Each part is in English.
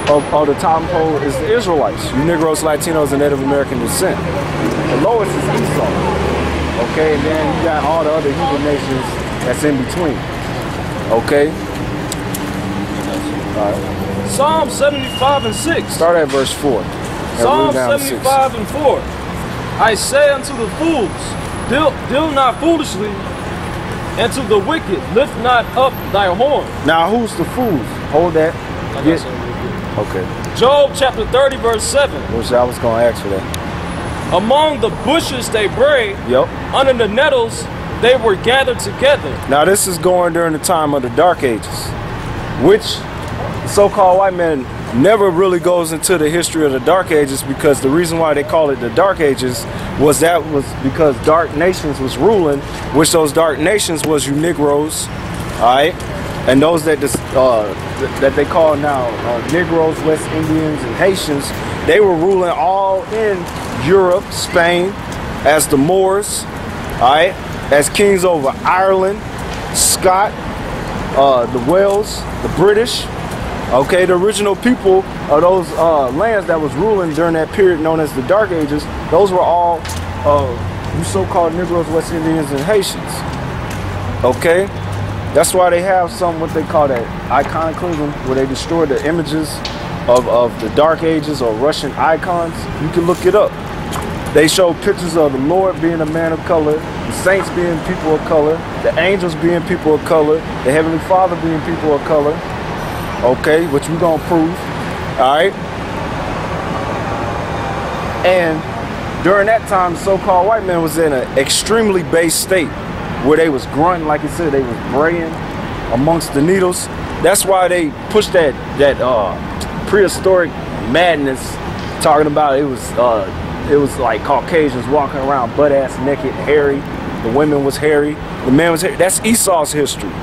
of the top pole is the Israelites, you Negroes, Latinos, and Native American descent. The lowest is Esau. Okay, and then you got all the other heathen nations that's in between. Okay? All right. Psalm 75 and 6. Start at verse 4. Psalm 75 and 4. I say unto the fools, deal not foolishly, and to the wicked, lift not up thy horn. Now, who's the fools? Hold that. Okay. Job chapter 30, verse 7. Which I was going to ask for that. Among the bushes they brayed, yep. Under the nettles they were gathered together. Now, this is going during the time of the Dark Ages, which so-called white man never really goes into the history of the Dark Ages, because the reason why they call it the Dark Ages was because dark nations was ruling, which those dark nations was you Negroes, all right, and those that they call now Negroes, West Indians, and Haitians. They were ruling all in Europe, Spain, as the Moors, all right, as kings over Ireland, Scott, the Wales, the British. Okay, the original people of those lands that was ruling during that period known as the Dark Ages, those were all you so-called Negroes, West Indians, and Haitians. Okay, that's why they have what they call that iconoclasm, where they destroy the images of the Dark Ages or Russian icons. You can look it up. They show pictures of the Lord being a man of color, the saints being people of color, the angels being people of color, the Heavenly Father being people of color. Okay, which we're gonna prove. All right. And during that time, the so-called white man was in an extremely base state, where they was grunting, like I said, they was braying amongst the needles. That's why they pushed that prehistoric madness, talking about it was like Caucasians walking around butt ass naked, hairy. The women was hairy, the man was hairy. That's Esau's history.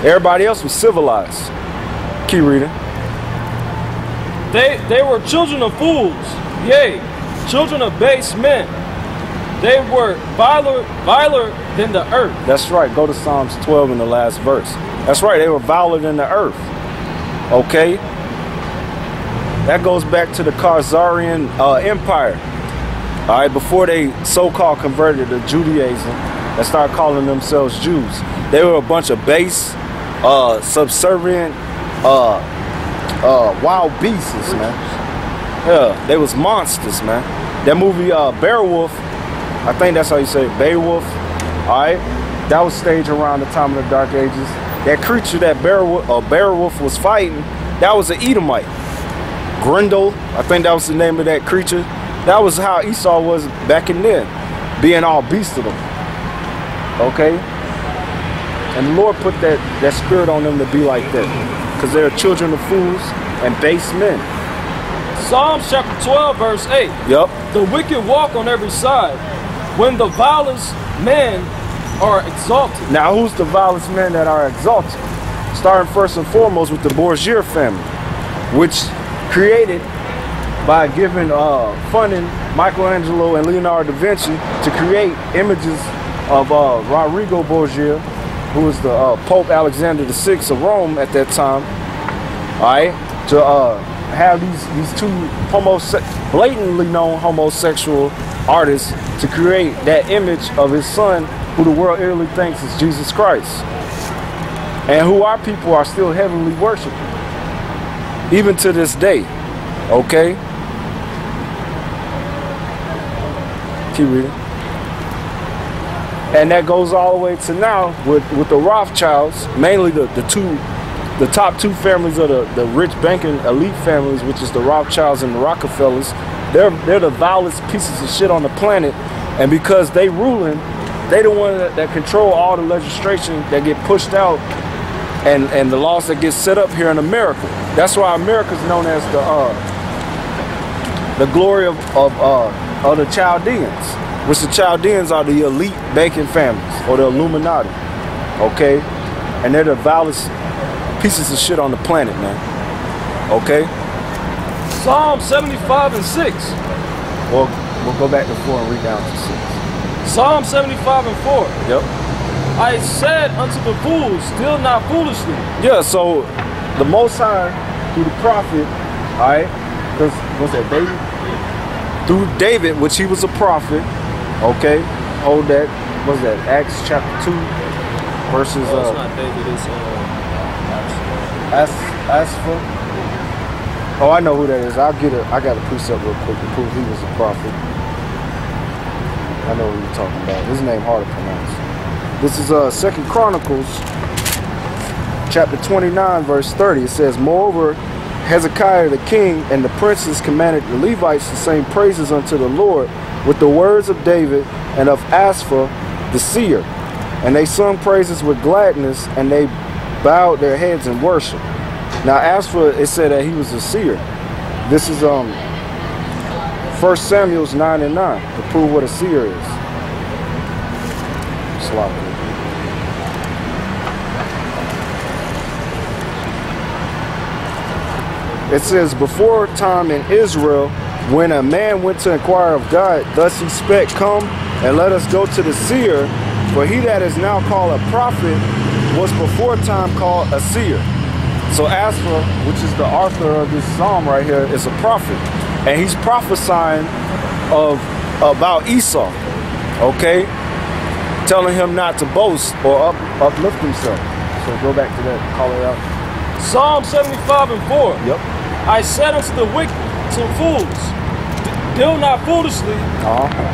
Everybody else was civilized. Keep reading. They were children of fools, yea, children of base men. They were viler than the earth. That's right. Go to Psalms 12 in the last verse. That's right. They were viler than the earth. Okay. That goes back to the Khazarian Empire. All right. Before they so-called converted to Judaism and started calling themselves Jews, they were a bunch of base, subservient, wild beasts, man. Yeah, they was monsters, man. That movie Beowulf, I think that's how you say it, Beowulf, alright? That was staged around the time of the Dark Ages. That creature that Beowulf was fighting, that was an Edomite. Grendel, I think that was the name of that creature. That was how Esau was back in then, being all beast of them. Okay? And the Lord put that spirit on them to be like that, because they're children of fools and base men. Psalms chapter 12, verse 8. Yep. The wicked walk on every side, when the vilest men are exalted. Now, who's the vilest men that are exalted? Starting first and foremost with the Borgia family, which created by giving funding Michelangelo and Leonardo da Vinci to create images of Rodrigo Borgia, who was the Pope Alexander VI of Rome at that time, all right, to have these two blatantly known homosexual artists to create that image of his son, who the world really thinks is Jesus Christ, and who our people are still heavenly worshiping, even to this day. Okay? Keep reading. And that goes all the way to now with the Rothschilds, mainly the top two families of the rich banking elite families, which is the Rothschilds and the Rockefellers. They're the vilest pieces of shit on the planet, and because they ruling, they the one that control all the legislation that get pushed out and the laws that get set up here in America. That's why America's known as the glory of the Chaldeans. Which the Chaldeans are the elite banking families, or the Illuminati, okay? And they're the vilest pieces of shit on the planet, man, okay? Psalm 75 and 6. Well, we'll go back to 4 and read down to 6. Psalm 75 and 4. Yep. I said unto the fools, deal not foolishly. Yeah, so the Most High, through the prophet, All right, because what's that, David? Through David, which he was a prophet. Okay, hold that. What's that? Acts chapter 2, verses. It's not David. It's Asaph. Oh, I know who that is. I got a precept real quick to prove he was a prophet. I know what you're talking about. His name hard to pronounce. This is 2 Chronicles chapter 29 verse 30. It says, moreover, Hezekiah the king and the princes commanded the Levites to sing praises unto the Lord with the words of David and of Asaph the seer. And they sung praises with gladness, and they bowed their heads in worship. Now Asaph, it said that he was a seer. This is 1 Samuel 9:9 to prove what a seer is. Sloppy. It says, before time in Israel, when a man went to inquire of God, thus he spake, come and let us go to the seer, for he that is now called a prophet was before time called a seer. So Asaph, which is the author of this psalm right here, is a prophet. And he's prophesying about Esau, okay? Telling him not to boast or uplift himself. So go back to that, call it out. Psalm 75:4. Yep. I said unto the wicked, to fools, deal not foolishly,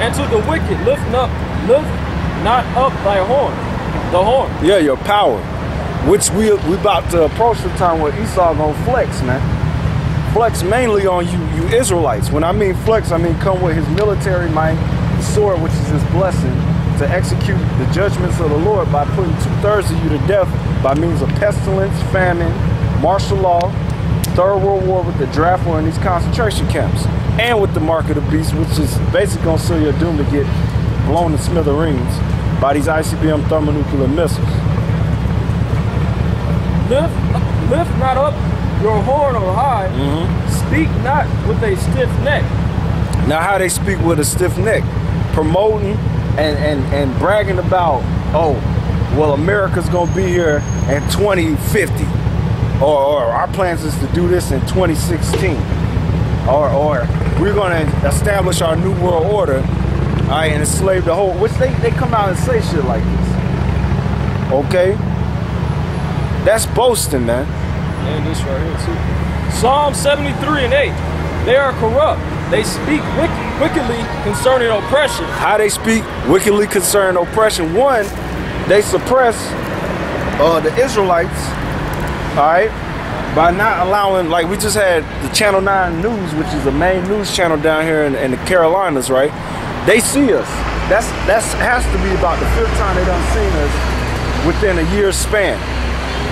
and to the wicked, lift not up thy horn, the horn. Yeah, your power, which we about to approach the time where Esau gonna flex, man. Flex mainly on you Israelites. When I mean flex, I mean come with his military might, the sword, which is his blessing, to execute the judgments of the Lord by putting 2/3 of you to death by means of pestilence, famine, martial law, Third World War with the draft war in these concentration camps, and with the mark of the beast, which is basically gonna seal your doom to get blown to smithereens by these ICBM thermonuclear missiles. Lift not up your horn on high, speak not with a stiff neck. Now how they speak with a stiff neck? Promoting and bragging about, oh, well, America's gonna be here in 2050. Or our plans is to do this in 2016. Or we're gonna establish our new world order, all right, and enslave the whole, which they come out and say shit like this. Okay? That's boasting, man. And this right here too. Psalm 73:8. They are corrupt. They speak wickedly concerning oppression. How they speak wickedly concerning oppression? One, they suppress the Israelites, all right, by not allowing, like we just had the Channel 9 News, which is the main news channel down here in the Carolinas, right? They see us. That's has to be about the 5th time they done seen us within a year's span.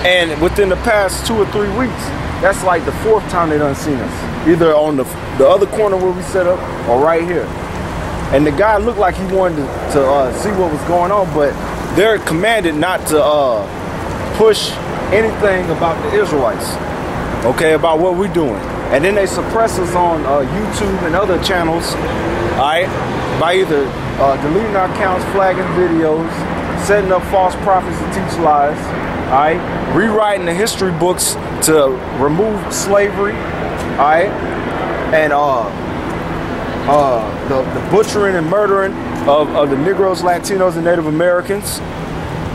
And within the past 2 or 3 weeks, that's like the 4th time they done seen us. Either on the other corner where we set up or right here. And the guy looked like he wanted to see what was going on, but they're commanded not to push anything about the Israelites, okay, about what we're doing. And then they suppress us on YouTube and other channels, all right, by either deleting our accounts, flagging videos, setting up false prophets to teach lies, all right, rewriting the history books to remove slavery, all right, and the butchering and murdering of the Negroes, Latinos, and Native Americans.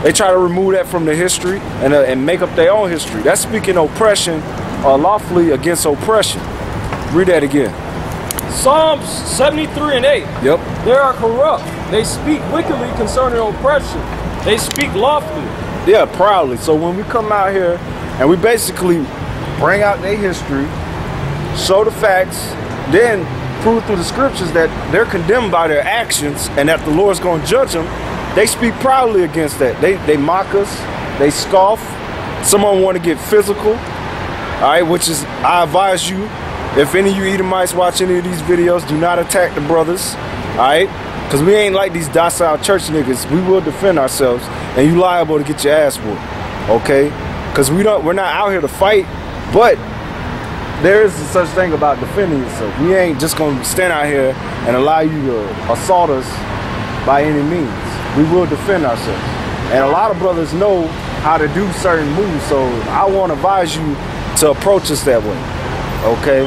They try to remove that from the history and make up their own history. That's speaking oppression lawfully against oppression. Read that again. Psalms 73:8. Yep. They are corrupt. They speak wickedly concerning oppression. They speak lawfully. Yeah, proudly. So when we come out here and we basically bring out their history, show the facts, then prove through the scriptures that they're condemned by their actions and that the Lord's going to judge them, they speak proudly against that. They mock us. They scoff. Some of them want to get physical. All right, which is, I advise you, if any of you Edomites watch any of these videos, do not attack the brothers. All right, because we ain't like these docile church niggas. We will defend ourselves, and you liable to get your ass whooped. Okay, because we're not out here to fight, but there is such thing about defending yourself. We ain't just gonna stand out here and allow you to assault us by any means. We will defend ourselves. And a lot of brothers know how to do certain moves, so I want to advise you to approach us that way. Okay,